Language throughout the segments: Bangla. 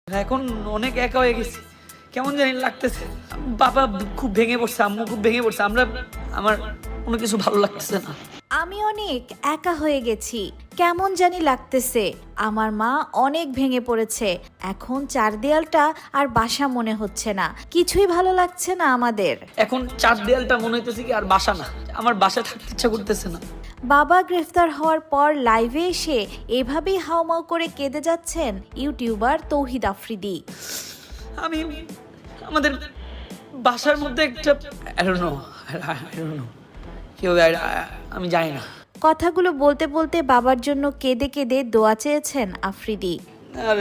এখন অনেক একা হয়ে গেছি, কেমন জানি লাগতেছে। বাবা খুব ভেঙে পড়ছে, আম্মু খুব ভেঙে পড়ছে, আমার কোনো কিছু ভালো লাগতেছে না। আমি অনেক একা হয়ে গেছি, কেমন জানি লাগতেছে। আমার মা অনেক ভেঙে পড়েছে, এখন চার দেয়ালটা আর বাসা মনে হচ্ছে না, কিছুই ভালো লাগছে না আমাদের। এখন চার দেয়ালটা মনে হইতেছে কি আর বাসা না, আমার বাসা থাকতে ইচ্ছা করতেছে না। বাবা গ্রেফতার হওয়ার পর লাইভে এসে এভাবেই হাউমাউ করে কেঁদে যাচ্ছেন ইউটিউবার তৌহিদ আফ্রিদি। আমি আমাদের বাসার মধ্যে একটা I don't know, কেউ আমি জানি না। কথাগুলো বলতে বলতে বাবার জন্য কেঁদে কেঁদে দোয়া চেয়েছেন আফ্রিদি। আর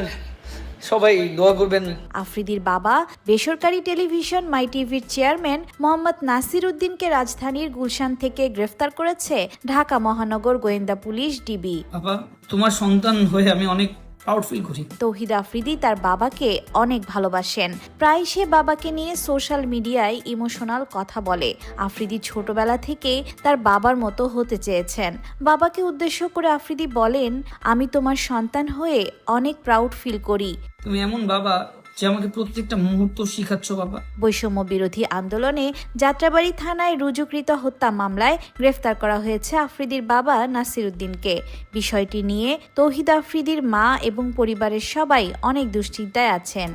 সবাই দোয়া করবেন। আফ্রিদির বাবা বেসরকারি টেলিভিশন মাই টিভির চেয়ারম্যান মোহাম্মদ নাসির উদ্দিনকে রাজধানীর গুলশান থেকে গ্রেফতার করেছে ঢাকা মহানগর গোয়েন্দা পুলিশ ডিবি। বাবা, তোমার সন্তান হয়ে আমি অনেক প্রাউড ফিল করি। তৌহিদ আফ্রিদি তার বাবাকে অনেক ভালোবাসেন, প্রায় সে বাবাকে নিয়ে সোশ্যাল মিডিয়ায় ইমোশনাল কথা বলে। আফ্রিদি ছোটবেলা থেকেই তার বাবার মতো হতে চেয়েছেন। বাবাকে উদ্দেশ্য করে আফ্রিদি বলেন, আমি তোমার সন্তান হয়ে অনেক প্রাউড ফিল করি। তুমি এমন বাবা যে আমাকে প্রত্যেকটা মুহূর্ত শিখাচ্ছ বাবা। বৈষম্য বিরোধী আন্দোলনে যাত্রাবাড়ি থানায় রুজুকৃত হত্যা মামলায় গ্রেফতার করা হয়েছে আফ্রিদির বাবা নাসির উদ্দিনকে। বিষয়টি নিয়ে তৌহিদ আফ্রিদির মা এবং পরিবারের সবাই অনেক দুশ্চিন্তায় আছেন।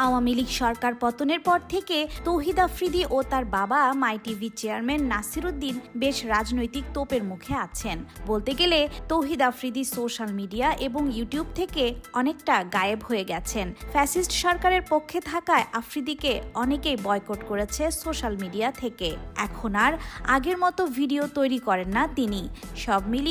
আওয়ামী লীগ সরকার পতনের পর থেকে তৌহিদ আফ্রিদি ও তার বাবা মাই টিভি চেয়ারম্যান নাসির উদ্দিন বেশ রাজনৈতিক তোপের মুখে আছেন। বলতে গেলে তৌহিদ আফ্রিদি সোশ্যাল মিডিয়া এবং ইউটিউব থেকে অনেকটা গায়েব হয়ে গেছেন। ফ্যাসিস্ট সরকারের পক্ষে থাকায় আফ্রিদিকে অনেকেই বয়কট করেছে সোশ্যাল মিডিয়া থেকে। এখন আর আগের মতো ভিডিও তৈরি করেন না তিনি। সব মিলিয়ে